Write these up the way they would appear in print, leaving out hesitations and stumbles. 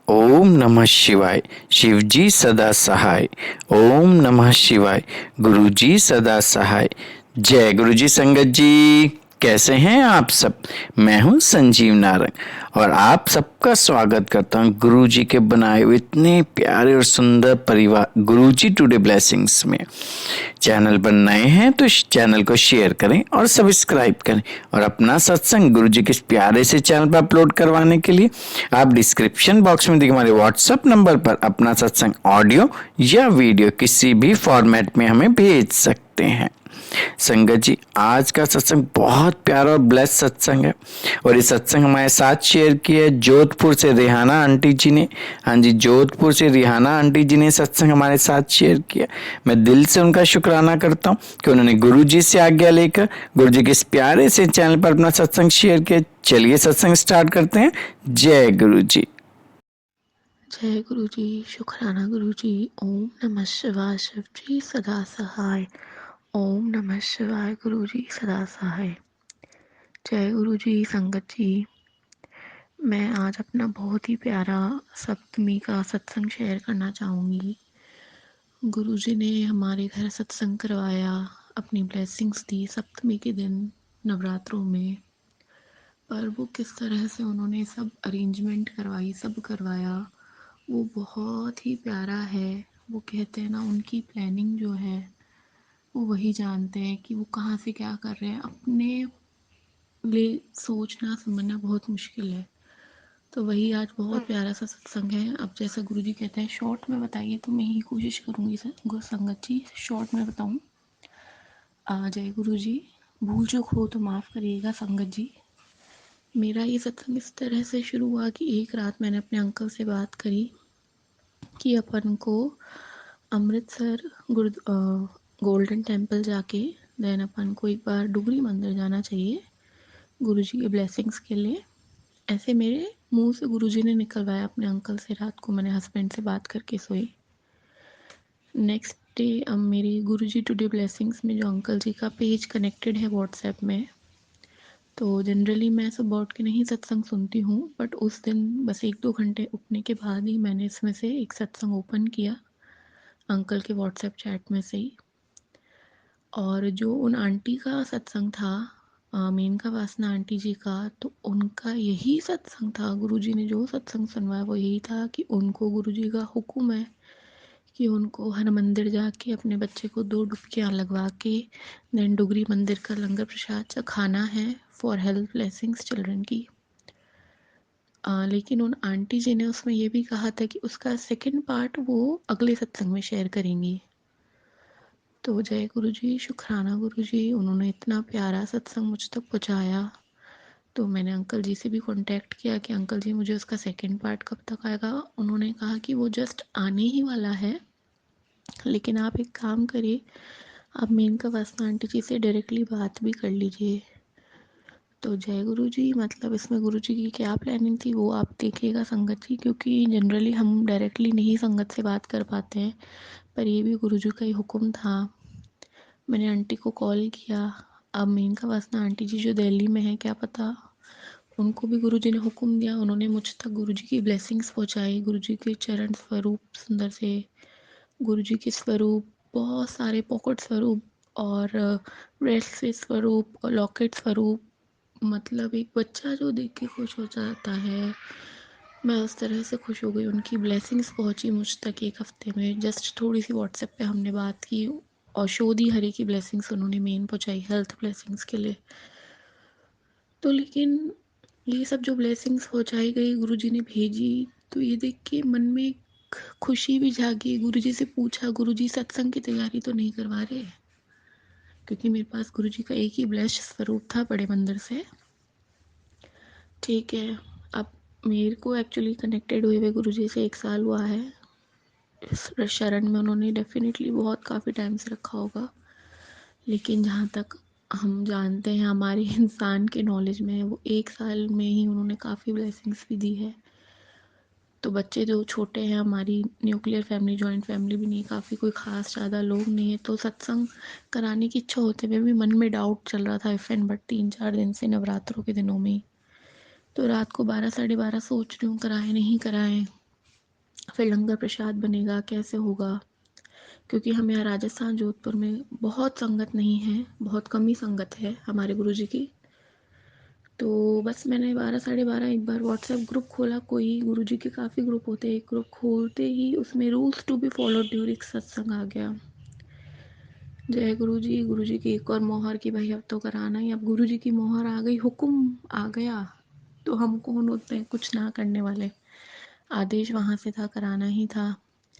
ओम नमः शिवाय। शिवजी सदा सहाय। ओम नमः शिवाय। गुरुजी सदा सहाय। जय गुरुजी। संगत जी, कैसे हैं आप सब? मैं हूं संजीव नारंग और आप सबका स्वागत करता हूं गुरुजी के बनाए हुए इतने प्यारे और सुंदर परिवार गुरुजी टुडे ब्लेसिंग्स में। चैनल पर नए हैं तो इस चैनल को शेयर करें और सब्सक्राइब करें और अपना सत्संग गुरुजी के इस प्यारे से चैनल पर अपलोड करवाने के लिए आप डिस्क्रिप्शन बॉक्स में दिए हमारे व्हाट्सएप नंबर पर अपना सत्संग ऑडियो या वीडियो किसी भी फॉर्मेट में हमें भेज सकते हैं। संगत जी, आज का सत्संग बहुत प्यारा और ब्लेस सत्संग है और ये सत्संग हमारे साथ शेयर किया है जोधपुर से रेहाना आंटी जी ने। हाँ जी, जोधपुर से रेहाना आंटी जी ने सत्संग हमारे साथ शेयर किया। मैं दिल से उनका शुक्राना करता हूँ कि उन्होंने गुरु जी से आज्ञा लेकर गुरु जी के इस प्यारे से चैनल पर अपना सत्संग शेयर किया। चलिए सत्संग स्टार्ट करते हैं। जय गुरु जी। जय गुरु जी। शुक्राना गुरु जी। ओम नमः शिवाय। शिव जी सदा सहाय। ओम नमः शिवाय। गुरु जी सदा सहाय। जय गुरु जी। संगत जी, मैं आज अपना बहुत ही प्यारा सप्तमी का सत्संग शेयर करना चाहूँगी। गुरु जी ने हमारे घर सत्संग करवाया, अपनी ब्लेसिंग्स दी सप्तमी के दिन नवरात्रों में। पर वो किस तरह से उन्होंने सब अरेंजमेंट करवाई, सब करवाया, वो बहुत ही प्यारा है। वो कहते हैं ना, उनकी प्लानिंग जो है वो वही जानते हैं कि वो कहाँ से क्या कर रहे हैं। अपने लिए सोचना समझना बहुत मुश्किल है। तो वही आज बहुत प्यारा सा सत्संग है। अब जैसा गुरुजी कहते हैं शॉर्ट में बताइए, तो मैं ही कोशिश करूँगी संगत जी शॉर्ट में बताऊँ। जय गुरुजी। भूल चूक हो तो माफ़ करिएगा संगत जी। मेरा ये सत्संग इस तरह से शुरू हुआ कि एक रात मैंने अपने अंकल से बात करी कि अपन को अमृतसर गोल्डन टेम्पल जाके देन अपन को एक बार डुगरी मंदिर जाना चाहिए गुरुजी के ब्लेसिंग्स के लिए। ऐसे मेरे मुंह से गुरुजी ने निकलवाया अपने अंकल से। रात को मैंने हस्बैंड से बात करके सोई। नेक्स्ट डे अब मेरी गुरुजी टुडे ब्लेसिंग्स में जो अंकल जी का पेज कनेक्टेड है व्हाट्सएप में, तो जनरली मैं सुबह उठ के नहीं सत्संग सुनती हूँ, बट उस दिन बस 1-2 घंटे उठने के बाद ही मैंने इसमें से एक सत्संग ओपन किया अंकल के व्हाट्सएप चैट में से ही। और जो उन आंटी का सत्संग था, मेनका वासना आंटी जी का, तो उनका यही सत्संग था। गुरुजी ने जो सत्संग सुनवाया वो यही था कि उनको गुरुजी का हुक्म है कि उनको हर मंदिर जाके अपने बच्चे को 2 डुबकियाँ लगवा के देन डुगरी मंदिर का लंगर प्रसाद खाना है फॉर हेल्थ ब्लेसिंग्स चिल्ड्रन की। लेकिन उन आंटी जी ने उसमें ये भी कहा था कि उसका सेकंड पार्ट वो अगले सत्संग में शेयर करेंगी। तो जय गुरु जी, शुक्राना गुरु जी, उन्होंने इतना प्यारा सत्संग मुझ तक पहुँचाया। तो मैंने अंकल जी से भी कांटेक्ट किया कि अंकल जी मुझे उसका सेकंड पार्ट कब तक आएगा। उन्होंने कहा कि वो जस्ट आने ही वाला है, लेकिन आप एक काम करिए, आप मेनका वासना आंटी जी से डायरेक्टली बात भी कर लीजिए। तो जय गुरु जी। मतलब इसमें गुरु जी की क्या प्लानिंग थी वो आप देखिएगा संगत जी, क्योंकि जनरली हम डायरेक्टली नहीं संगत से बात कर पाते हैं, पर ये भी गुरु जी का ही हुक्म था। मैंने आंटी को कॉल किया। अब मेनका वासना आंटी जी जो दिल्ली में है, क्या पता उनको भी गुरु जी ने हुक्म दिया। उन्होंने मुझ तक गुरु जी की ब्लेसिंग्स पहुँचाई, गुरु जी के चरण स्वरूप सुंदर से, गुरु जी के स्वरूप बहुत सारे पॉकेट स्वरूप और ब्रेसलेट स्वरूप और लॉकेट स्वरूप। मतलब एक बच्चा जो देख के खुश हो जाता है, मैं उस तरह से खुश हो गई। उनकी ब्लेसिंग्स पहुंची मुझ तक 1 हफ्ते में। जस्ट थोड़ी सी व्हाट्सएप पे हमने बात की और शोधी हरी की ब्लेसिंग्स उन्होंने मेन पहुंचाई हेल्थ ब्लेसिंग्स के लिए। तो लेकिन ये सब जो ब्लेसिंग्स पहुंचाई गई गुरुजी ने भेजी, तो ये देख के मन में एक खुशी भी जागी। गुरुजी से पूछा, गुरुजी सत्संग की तैयारी तो नहीं करवा रहे? क्योंकि मेरे पास गुरुजी का एक ही ब्लेस स्वरूप था बड़े मंदिर से। ठीक है, अब मेरे को एक्चुअली कनेक्टेड हुए हुए गुरुजी से 1 साल हुआ है। इस शरण में उन्होंने डेफिनेटली बहुत काफ़ी टाइम से रखा होगा, लेकिन जहाँ तक हम जानते हैं हमारे इंसान के नॉलेज में, वो 1 साल में ही उन्होंने काफ़ी ब्लेसिंग्स भी दी है। तो बच्चे जो छोटे हैं, हमारी न्यूक्लियर फैमिली, जॉइंट फैमिली भी नहीं, काफ़ी कोई ख़ास ज़्यादा लोग नहीं है, तो सत्संग कराने की इच्छा होते हुए भी मन में डाउट चल रहा था इफ़ एंड बट 3-4 दिन से नवरात्रों के दिनों में। तो रात को 12 साढ़े 12 सोच रही हूँ कराएं नहीं कराएं। फिर लंगर प्रसाद बनेगा, कैसे होगा, क्योंकि हम यहाँ राजस्थान जोधपुर में बहुत संगत नहीं है, बहुत कम ही संगत है हमारे गुरुजी की। तो बस मैंने 12 साढ़े 12 एक बार व्हाट्सएप ग्रुप खोला, कोई गुरुजी के काफ़ी ग्रुप होते हैं, एक ग्रुप खोलते ही उसमें rules to be follow during satsang आ गया। जय गुरु जी की एक और मोहर की भाई अब तो कराना ही, अब गुरु जी की मोहर आ गई, हुक्म आ गया, तो हम कौन होते हैं कुछ ना करने वाले। आदेश वहाँ से था, कराना ही था।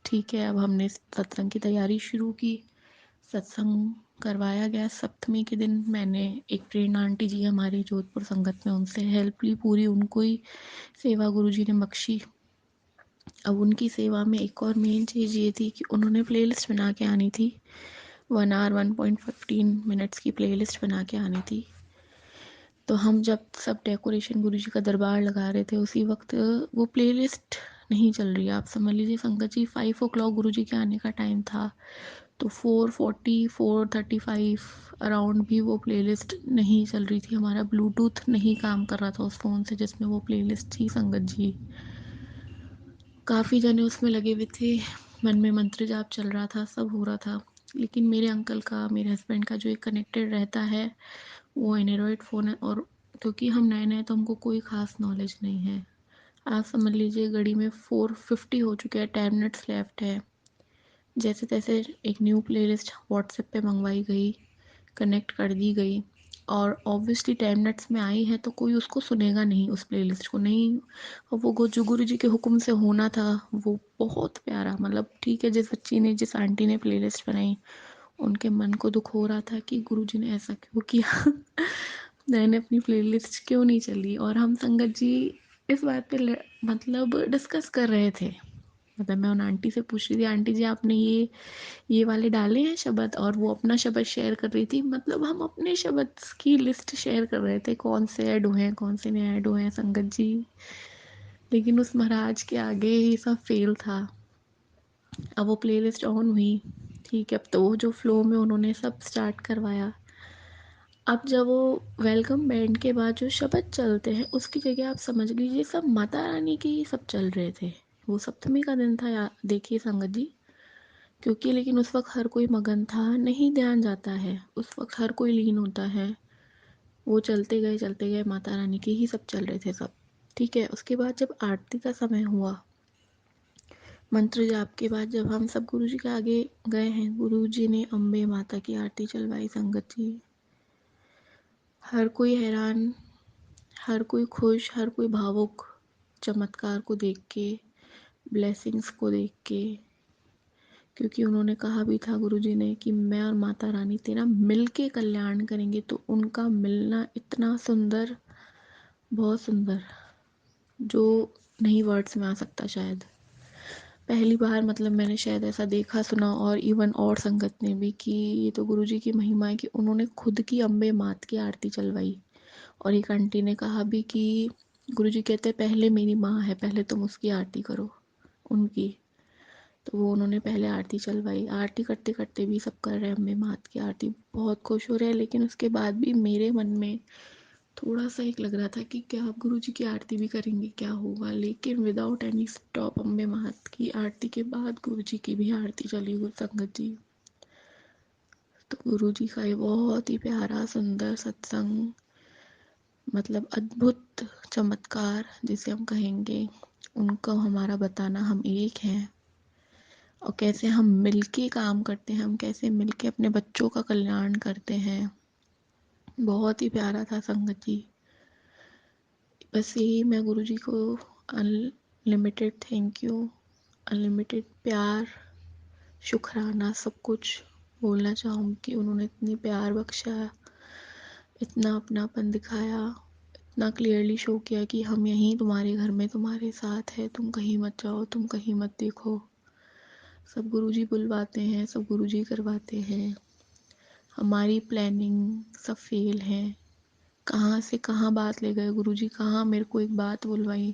ठीक है, अब हमने सत्संग की तैयारी शुरू की। सत्संग करवाया गया सप्तमी के दिन। मैंने एक प्रेरणा आंटी जी हमारी जोधपुर संगत में, उनसे हेल्प ली पूरी, उनको ही सेवा गुरु जी ने बख्शी। अब उनकी सेवा में एक और मेन चीज़ ये थी कि उन्होंने प्लेलिस्ट बना के आनी थी। 1 आवर 1.15 मिनट्स की प्लेलिस्ट बना के आनी थी। तो हम जब सब डेकोरेशन गुरुजी का दरबार लगा रहे थे, उसी वक्त वो प्लेलिस्ट नहीं चल रही है। आप समझ लीजिए संगत जी 5 o'clock गुरुजी के आने का टाइम था, तो 4:40 4:35 अराउंड भी वो प्लेलिस्ट नहीं चल रही थी। हमारा ब्लूटूथ नहीं काम कर रहा था उस फ़ोन से जिसमें वो प्लेलिस्ट थी संगत जी। काफ़ी जने उसमें लगे हुए थे, मन में मंत्र जाप चल रहा था, सब हो रहा था। लेकिन मेरे अंकल का, मेरे हस्बैंड का जो एक कनेक्टेड रहता है, वो एंड्रॉयड फ़ोन है, और क्योंकि हम नए नए तो हमको कोई ख़ास नॉलेज नहीं है। आप समझ लीजिए घड़ी में 4:50 हो चुके हैं, 10 मिनट्स लेफ्ट है। जैसे तैसे एक न्यू प्लेलिस्ट व्हाट्सएप पे मंगवाई गई, कनेक्ट कर दी गई, और ऑब्वियसली 10 मिनट्स में आई है तो कोई उसको सुनेगा नहीं, उस प्लेलिस्ट को नहीं। और वो जो गुरु जी के हुक्म से होना था वो बहुत प्यारा, मतलब ठीक है, जिस बच्ची ने, जिस आंटी ने प्लेलिस्ट बनाई, उनके मन को दुख हो रहा था कि गुरु जी ने ऐसा क्यों किया। मैंने अपनी प्लेलिस्ट क्यों नहीं चली। और हम संगत जी इस बात पे मतलब डिस्कस कर रहे थे, मतलब मैं उन आंटी से पूछ रही थी, आंटी जी आपने ये वाले डाले हैं शब्द, और वो अपना शब्द शेयर कर रही थी। मतलब हम अपने शब्द की लिस्ट शेयर कर रहे थे, कौन से ऐड हुए हैं, कौन से नहीं ऐड हुए हैं संगत जी। लेकिन उस महाराज के आगे ये सब फेल था। अब वो प्लेलिस्ट ऑन हुई, ठीक है, अब तो वो जो फ्लो में उन्होंने सब स्टार्ट करवाया। अब जब वो वेलकम बैंड के बाद जो शब्द चलते हैं, उसकी जगह आप समझ लीजिए सब माता रानी के ही सब चल रहे थे। वो सप्तमी का दिन था, देखिए संगत जी, क्योंकि लेकिन उस वक्त हर कोई मगन था, नहीं ध्यान जाता है, उस वक्त हर कोई लीन होता है। वो चलते गए माता रानी के ही सब चल रहे थे सब। ठीक है, उसके बाद जब आरती का समय हुआ, मंत्र जाप के बाद जब हम सब गुरु जी के आगे गए हैं, गुरु जी ने अम्बे माता की आरती चलवाई संगत जी। हर कोई हैरान, हर कोई खुश, हर कोई भावुक, चमत्कार को देख के, ब्लेसिंग्स को देख के। क्योंकि उन्होंने कहा भी था गुरु जी ने कि मैं और माता रानी तेरा मिल के कल्याण करेंगे। तो उनका मिलना इतना सुंदर, बहुत सुंदर, जो नहीं वर्ड्स में आ सकता शायद। पहली बार मतलब मैंने शायद ऐसा देखा सुना, और इवन और संगत ने भी, कि ये तो गुरु जी की महिमा है कि उन्होंने खुद की अम्बे मात की आरती चलवाई। और एक आंटी ने कहा भी कि गुरु जी कहते पहले मेरी माँ है, पहले तुम उसकी आरती करो, उनकी। तो वो उन्होंने पहले आरती चलवाई। आरती करते करते भी सब कर रहे हैं अम्बे मात की आरती, बहुत खुश हो रहे हैं। लेकिन उसके बाद भी मेरे मन में थोड़ा सा एक लग रहा था कि क्या आप गुरु जी की आरती भी करेंगे, क्या होगा। लेकिन विदाउट एनी स्टॉप अम्बे मात की आरती के बाद गुरु जी की भी आरती चली गुरु संगत जी। तो गुरु जी का ये बहुत ही प्यारा सुंदर सत्संग, मतलब अद्भुत चमत्कार जिसे हम कहेंगे, उनको हमारा बताना हम एक हैं, और कैसे हम मिलके काम करते हैं, हम कैसे मिलके अपने बच्चों का कल्याण करते हैं। बहुत ही प्यारा था संगत जी। बस यही मैं गुरु जी को अनलिमिटेड थैंक यू, अनलिमिटेड प्यार, शुक्राना, सब कुछ बोलना चाहूँगी कि उन्होंने इतनी प्यार बख्शा, इतना अपनापन दिखाया, इतना क्लियरली शो किया कि हम यहीं तुम्हारे घर में तुम्हारे साथ है, तुम कहीं मत जाओ, तुम कहीं मत देखो। सब गुरुजी बुलवाते हैं, सब गुरुजी करवाते हैं। हमारी प्लानिंग सब फेल है। कहाँ से कहाँ बात ले गए गुरुजी, कहाँ मेरे को एक बात बुलवाई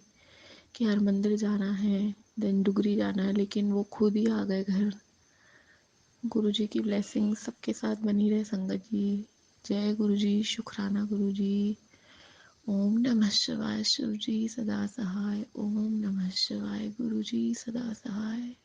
कि हर मंदिर जाना है, देन डुगरी जाना है, लेकिन वो खुद ही आ गए घर। गुरुजी की ब्लेसिंग सबके साथ बनी रहे संगत जी। जय गुरुजी, शुक्राना गुरुजी। ओम नमः शिवाय शिव जी सदा सहाय। ओम नमः शिवाय गुरु जी सदा सहाय।